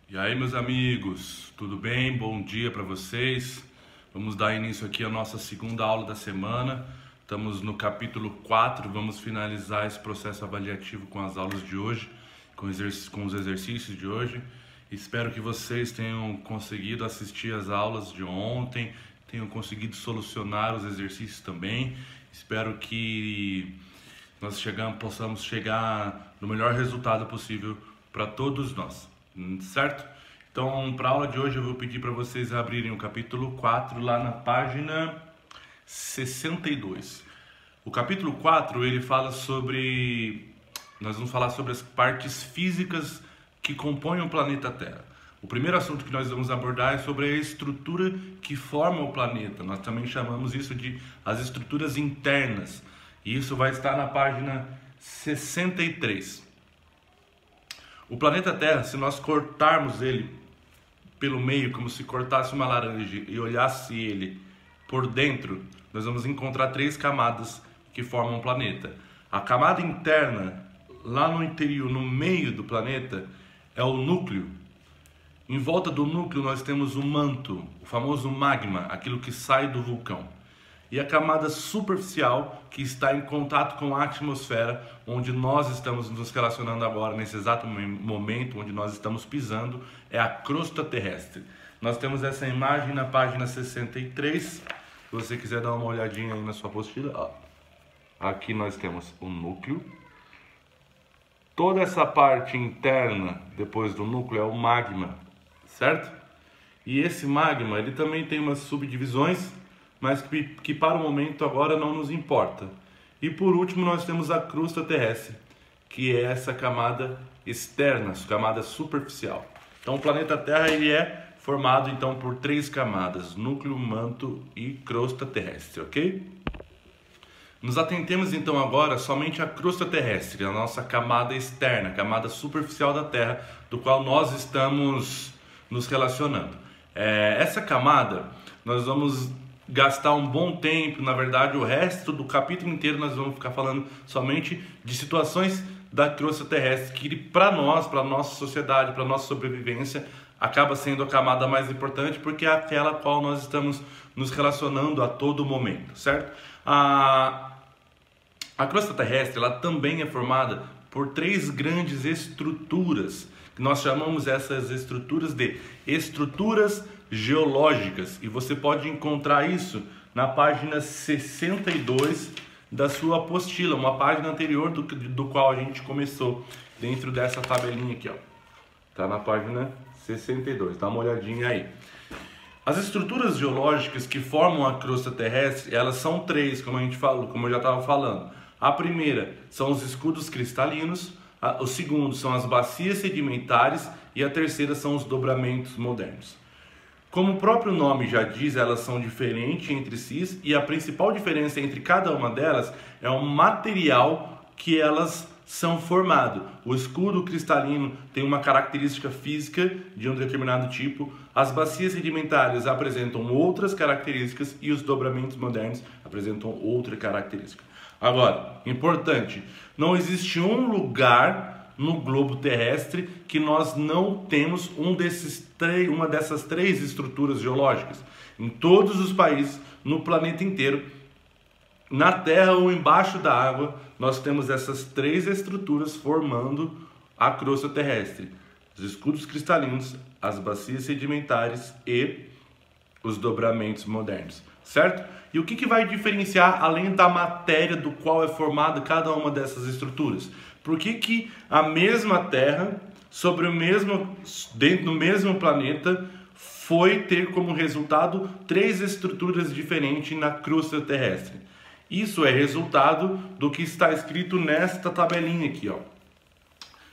E aí, meus amigos, tudo bem? Bom dia para vocês. Vamos dar início aqui à nossa segunda aula da semana. Estamos no capítulo 4, vamos finalizar esse processo avaliativo com as aulas de hoje, com os exercícios de hoje. Espero que vocês tenham conseguido assistir às aulas de ontem, tenham conseguido solucionar os exercícios também. Espero que nós possamos chegar no melhor resultado possível para todos nós, certo? Então, para a aula de hoje eu vou pedir para vocês abrirem o capítulo 4 lá na página 62. O capítulo 4, ele fala sobre... Nós vamos falar sobre as partes físicas que compõem o planeta Terra. O primeiro assunto que nós vamos abordar é sobre a estrutura que forma o planeta. Nós também chamamos isso de as estruturas internas. E isso vai estar na página 63. O planeta Terra, se nós cortarmos ele pelo meio, como se cortasse uma laranja e olhasse ele por dentro, nós vamos encontrar 3 camadas que formam o planeta. A camada interna, lá no interior, no meio do planeta, é o núcleo. Em volta do núcleo nós temos o manto, o famoso magma, aquilo que sai do vulcão. E a camada superficial, que está em contato com a atmosfera, onde nós estamos nos relacionando agora, nesse exato momento, onde nós estamos pisando, é a crosta terrestre. Nós temos essa imagem na página 63. Se você quiser dar uma olhadinha aí na sua apostila, ó. Aqui nós temos o núcleo. Toda essa parte interna, depois do núcleo, é o magma, certo? E esse magma, ele também tem umas subdivisões, mas que para o momento agora não nos importa. E por último nós temos a crosta terrestre, que é essa camada externa, camada superficial. Então o planeta Terra ele é formado então por 3 camadas: núcleo, manto e crosta terrestre, ok? Nos atentemos então agora somente à crosta terrestre, a nossa camada externa, a camada superficial da Terra, do qual nós estamos nos relacionando. Essa camada nós vamos gastar um bom tempo, na verdade o resto do capítulo inteiro nós vamos ficar falando somente de situações da crosta terrestre, que para nós, para a nossa sociedade, para a nossa sobrevivência, acaba sendo a camada mais importante, porque é aquela a qual nós estamos nos relacionando a todo momento, certo? A crosta terrestre ela também é formada por 3 grandes estruturas, que nós chamamos essas estruturas de estruturas geológicas, e você pode encontrar isso na página 62 da sua apostila, uma página anterior do qual a gente começou, dentro dessa tabelinha aqui, ó. Tá na página 62, dá uma olhadinha aí. As estruturas geológicas que formam a crosta terrestre, elas são 3, como a gente falou, como eu já estava falando. A primeira são os escudos cristalinos, o segundo são as bacias sedimentares e a terceira são os dobramentos modernos. Como o próprio nome já diz, elas são diferentes entre si, e a principal diferença entre cada uma delas é o material que elas são formadas. O escudo cristalino tem uma característica física de um determinado tipo, as bacias sedimentares apresentam outras características e os dobramentos modernos apresentam outra característica. Agora, importante, não existe um lugar no globo terrestre que nós não temos uma dessas 3 estruturas geológicas. Em todos os países, no planeta inteiro, na Terra ou embaixo da água, nós temos essas 3 estruturas formando a crosta terrestre: os escudos cristalinos, as bacias sedimentares e os dobramentos modernos, certo? E o que vai diferenciar, além da matéria do qual é formada cada uma dessas estruturas? Por que a mesma Terra, dentro do mesmo planeta, foi ter como resultado 3 estruturas diferentes na crosta terrestre? Isso é resultado do que está escrito nesta tabelinha aqui, ó.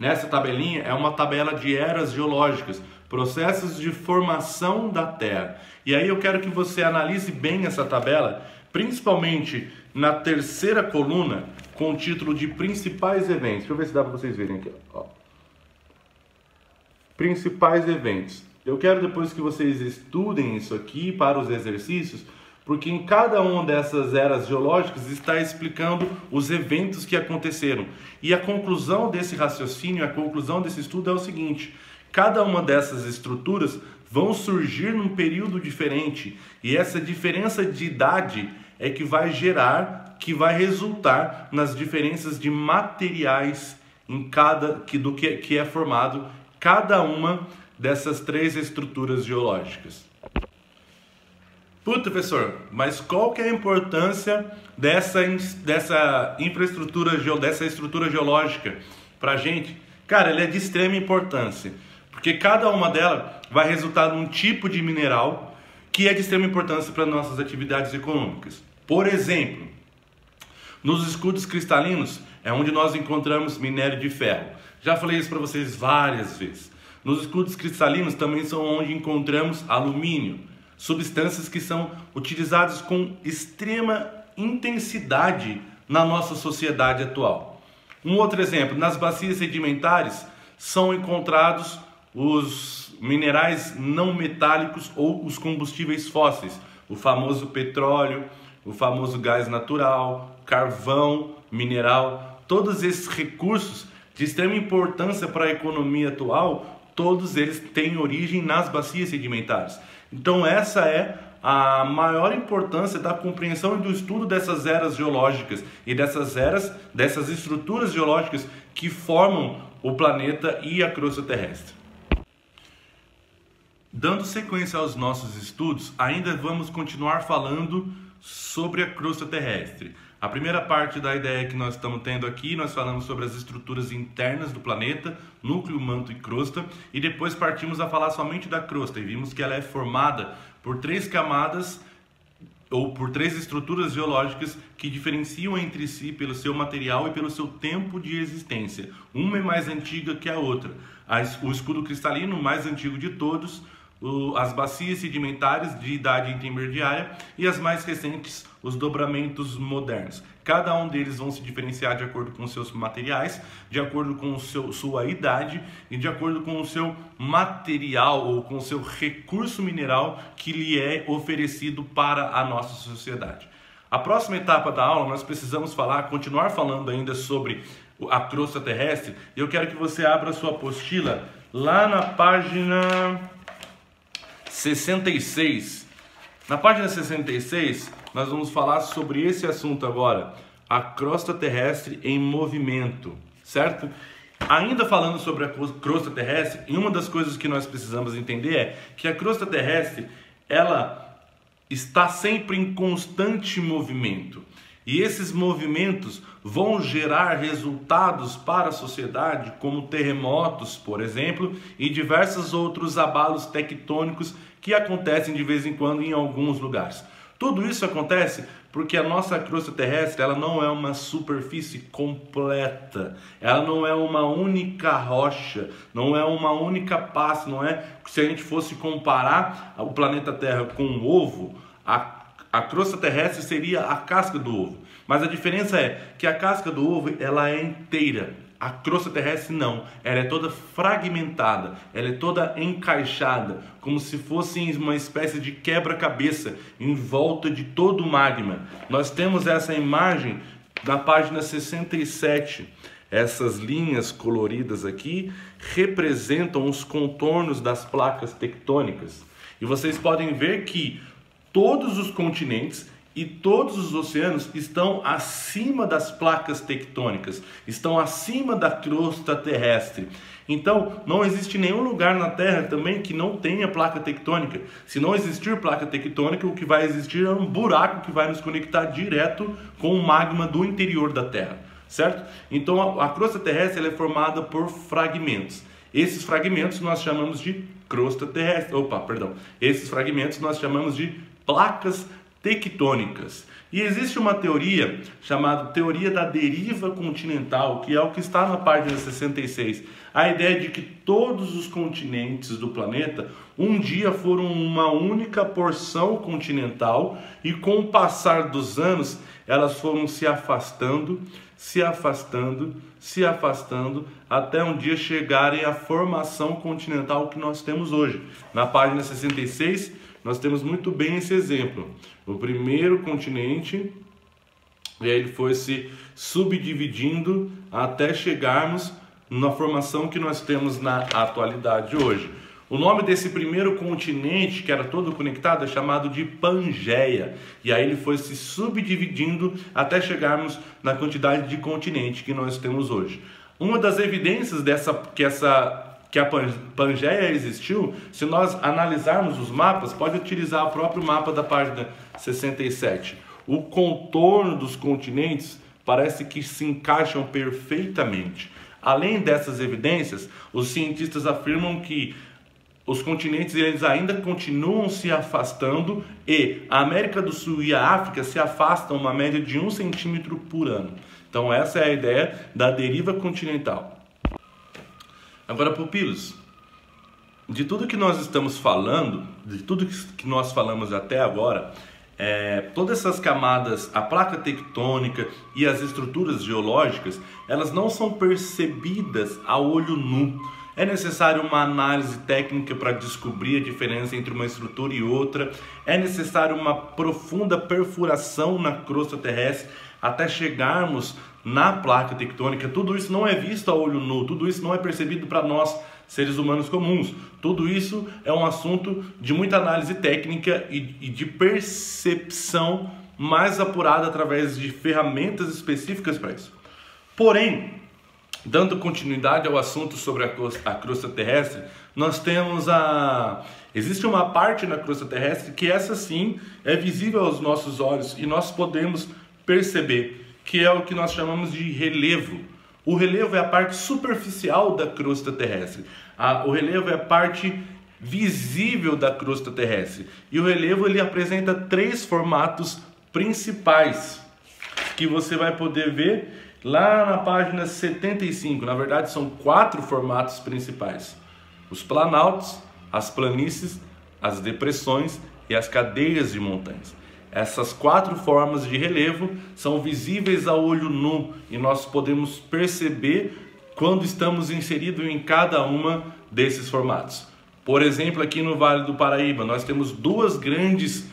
Nessa tabelinha é uma tabela de eras geológicas, processos de formação da Terra. E aí eu quero que você analise bem essa tabela, principalmente na terceira coluna, com o título de principais eventos. Deixa eu ver se dá para vocês verem aqui, ó. Principais eventos. Eu quero depois que vocês estudem isso aqui para os exercícios, porque em cada uma dessas eras geológicas está explicando os eventos que aconteceram. E a conclusão desse raciocínio, a conclusão desse estudo é o seguinte, Cada uma dessas estruturas vão surgir num período diferente, e essa diferença de idade é que vai resultar nas diferenças de materiais em do que é formado cada uma dessas três estruturas geológicas. Puta, professor, mas qual que é a importância dessa estrutura geológica para a gente? Cara, ela é de extrema importância, porque cada uma delas vai resultar num tipo de mineral que é de extrema importância para nossas atividades econômicas. Por exemplo, nos escudos cristalinos é onde nós encontramos minério de ferro. Já falei isso para vocês várias vezes. Nos escudos cristalinos também são onde encontramos alumínio, substâncias que são utilizadas com extrema intensidade na nossa sociedade atual. Um outro exemplo, nas bacias sedimentares são encontrados os minerais não metálicos ou os combustíveis fósseis, o famoso petróleo, o famoso gás natural, carvão, mineral, todos esses recursos de extrema importância para a economia atual, todos eles têm origem nas bacias sedimentares. Então essa é a maior importância da compreensão e do estudo dessas eras geológicas e dessas estruturas geológicas que formam o planeta e a crosta terrestre. Dando sequência aos nossos estudos, ainda vamos continuar falando sobre a crosta terrestre. A primeira parte da ideia que nós estamos tendo aqui, nós falamos sobre as estruturas internas do planeta, núcleo, manto e crosta, e depois partimos a falar somente da crosta, e vimos que ela é formada por três camadas, ou por três estruturas geológicas que diferenciam entre si pelo seu material e pelo seu tempo de existência. Uma é mais antiga que a outra. O escudo cristalino, o mais antigo de todos, as bacias sedimentares de idade intermediária e as mais recentes, os dobramentos modernos. Cada um deles vão se diferenciar de acordo com os seus materiais, de acordo com sua idade e de acordo com o seu material ou com o seu recurso mineral que lhe é oferecido para a nossa sociedade. A próxima etapa da aula nós precisamos continuar falando ainda sobre a crosta terrestre. Eu quero que você abra a sua apostila lá na página 66. Na página 66, nós vamos falar sobre esse assunto agora, a crosta terrestre em movimento, certo? Ainda falando sobre a crosta terrestre, e uma das coisas que nós precisamos entender é que a crosta terrestre, ela está sempre em constante movimento. E esses movimentos vão gerar resultados para a sociedade, como terremotos, por exemplo, e diversos outros abalos tectônicos que acontecem de vez em quando em alguns lugares. Tudo isso acontece porque a nossa crosta terrestre ela não é uma superfície completa, ela não é uma única rocha, não é uma única face, não é? Se a gente fosse comparar o planeta Terra com um ovo, a crosta terrestre seria a casca do ovo. Mas a diferença é que a casca do ovo ela é inteira. A crosta terrestre não. Ela é toda fragmentada. Ela é toda encaixada. Como se fosse uma espécie de quebra-cabeça em volta de todo o magma. Nós temos essa imagem na página 67. Essas linhas coloridas aqui representam os contornos das placas tectônicas. E vocês podem ver que todos os continentes e todos os oceanos estão acima das placas tectônicas, estão acima da crosta terrestre. Então, não existe nenhum lugar na Terra também que não tenha placa tectônica. Se não existir placa tectônica, o que vai existir é um buraco que vai nos conectar direto com o magma do interior da Terra, certo? Então, a crosta terrestre ela é formada por fragmentos. Esses fragmentos nós chamamos de crosta terrestre. Esses fragmentos nós chamamos de placas tectônicas. E existe uma teoria chamada teoria da deriva continental, que é o que está na página 66. A ideia de que todos os continentes do planeta um dia foram uma única porção continental e com o passar dos anos elas foram se afastando, se afastando, se afastando, até um dia chegarem à formação continental que nós temos hoje. Na página 66 nós temos muito bem esse exemplo. O primeiro continente, e aí ele foi se subdividindo até chegarmos na formação que nós temos na atualidade hoje. O nome desse primeiro continente, que era todo conectado, é chamado de Pangeia. E aí ele foi se subdividindo até chegarmos na quantidade de continente que nós temos hoje. Uma das evidências que a Pangeia existiu, se nós analisarmos os mapas, pode utilizar o próprio mapa da página 67. O contorno dos continentes parece que se encaixam perfeitamente. Além dessas evidências, os cientistas afirmam que os continentes eles ainda continuam se afastando e a América do Sul e a África se afastam uma média de 1 centímetro por ano. Então essa é a ideia da deriva continental. Agora, pupilos, de tudo que nós estamos falando, de tudo que nós falamos até agora, todas essas camadas, a placa tectônica e as estruturas geológicas, elas não são percebidas a olho nu. É necessário uma análise técnica para descobrir a diferença entre uma estrutura e outra. É necessário uma profunda perfuração na crosta terrestre até chegarmos na placa tectônica. Tudo isso não é visto a olho nu, tudo isso não é percebido para nós, seres humanos comuns. Tudo isso é um assunto de muita análise técnica e de percepção mais apurada através de ferramentas específicas para isso. Porém, dando continuidade ao assunto sobre a crosta terrestre, nós temos existe uma parte na crosta terrestre que essa sim é visível aos nossos olhos e nós podemos perceber, que é o que nós chamamos de relevo. O relevo é a parte superficial da crosta terrestre. O relevo é a parte visível da crosta terrestre. E o relevo ele apresenta 3 formatos principais que você vai poder ver lá na página 75, na verdade são 4 formatos principais: os planaltos, as planícies, as depressões e as cadeias de montanhas. Essas 4 formas de relevo são visíveis a olho nu e nós podemos perceber quando estamos inseridos em cada uma desses formatos. Por exemplo, aqui no Vale do Paraíba nós temos duas grandes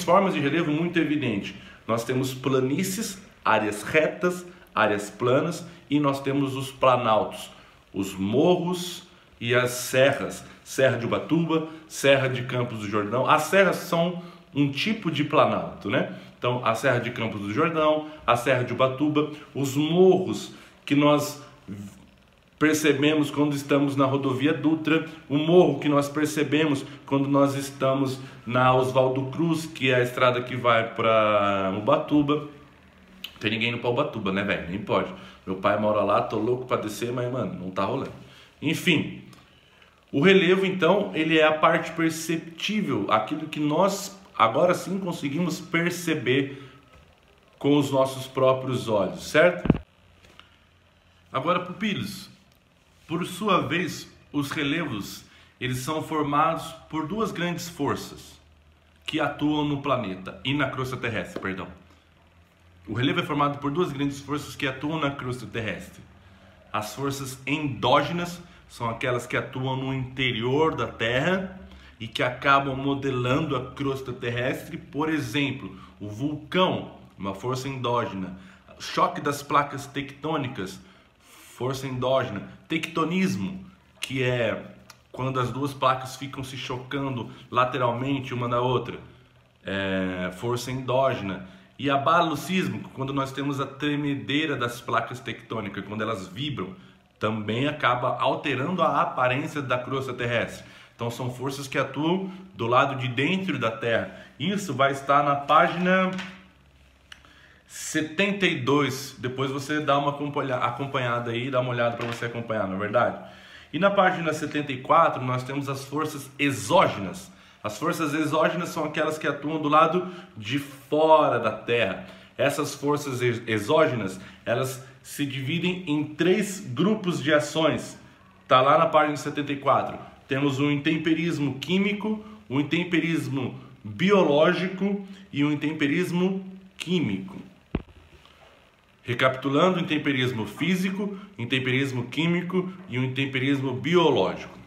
formas de relevo muito evidentes. Nós temos planícies, áreas retas, áreas planas, e nós temos os planaltos, os morros e as serras, Serra de Ubatuba, Serra de Campos do Jordão. As serras são um tipo de planalto, né? Então, a Serra de Campos do Jordão, a Serra de Ubatuba, os morros que nós percebemos quando estamos na rodovia Dutra, o morro que nós percebemos quando nós estamos na Oswaldo Cruz, que é a estrada que vai para Ubatuba. Não tem ninguém indo para Ubatuba, né, velho? Nem pode. Meu pai mora lá, tô louco para descer, mas, mano, não tá rolando. Enfim, o relevo, então, ele é a parte perceptível, aquilo que nós agora sim conseguimos perceber com os nossos próprios olhos, certo? Agora, pupilos, por sua vez, os relevos, eles são formados por 2 grandes forças que atuam no planeta e na crosta terrestre, perdão. O relevo é formado por 2 grandes forças que atuam na crosta terrestre. As forças endógenas são aquelas que atuam no interior da Terra e que acabam modelando a crosta terrestre. Por exemplo, o vulcão, uma força endógena. Choque das placas tectônicas, força endógena. Tectonismo, que é quando as 2 placas ficam se chocando lateralmente uma na outra, força endógena. E abalo sísmico, quando nós temos a tremedeira das placas tectônicas, quando elas vibram, também acaba alterando a aparência da crosta terrestre. Então são forças que atuam do lado de dentro da Terra. Isso vai estar na página 72. Depois você dá uma acompanhada aí, dá uma olhada para você acompanhar, não é verdade? E na página 74 nós temos as forças exógenas. As forças exógenas são aquelas que atuam do lado de fora da Terra. Essas forças exógenas, elas se dividem em 3 grupos de ações. Está lá na página 74. Temos o intemperismo químico, o intemperismo biológico e o intemperismo químico. Recapitulando, o intemperismo físico, o intemperismo químico e o intemperismo biológico.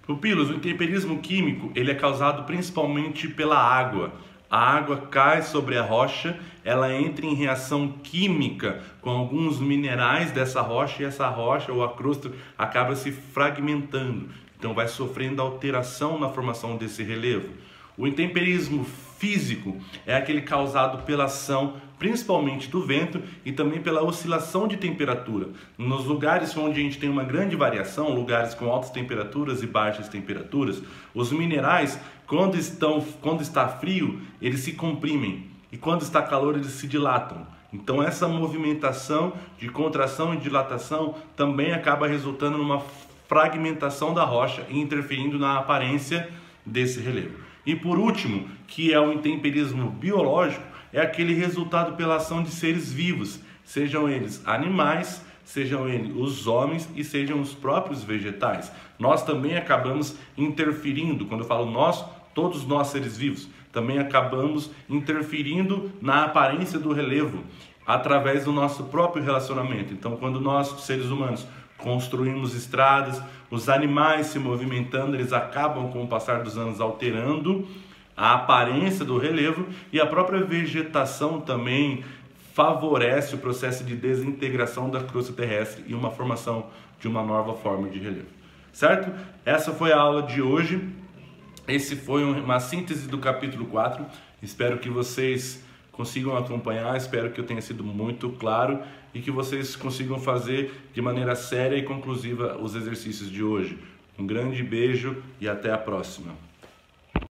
Pupilos, o intemperismo químico ele é causado principalmente pela água. A água cai sobre a rocha, ela entra em reação química com alguns minerais dessa rocha e essa rocha ou a crosta acaba se fragmentando. Então vai sofrendo alteração na formação desse relevo. O intemperismo físico é aquele causado pela ação principalmente do vento e também pela oscilação de temperatura. Nos lugares onde a gente tem uma grande variação, lugares com altas temperaturas e baixas temperaturas, os minerais, quando está frio, eles se comprimem e quando está calor, eles se dilatam. Então essa movimentação de contração e dilatação também acaba resultando numa fragmentação da rocha e interferindo na aparência desse relevo. E por último, que é o intemperismo biológico, é aquele resultado pela ação de seres vivos, sejam eles animais, sejam eles os homens e sejam os próprios vegetais. Nós também acabamos interferindo, quando eu falo nós, todos nós seres vivos, também acabamos interferindo na aparência do relevo, através do nosso próprio relacionamento. Então, quando nós, seres humanos, construímos estradas, os animais se movimentando, eles acabam com o passar dos anos alterando a aparência do relevo e a própria vegetação também favorece o processo de desintegração da crosta terrestre e uma formação de uma nova forma de relevo. Certo? Essa foi a aula de hoje. Esse foi uma síntese do capítulo 4. Espero que vocês consigam acompanhar, espero que eu tenha sido muito claro e que vocês consigam fazer de maneira séria e conclusiva os exercícios de hoje. Um grande beijo e até a próxima.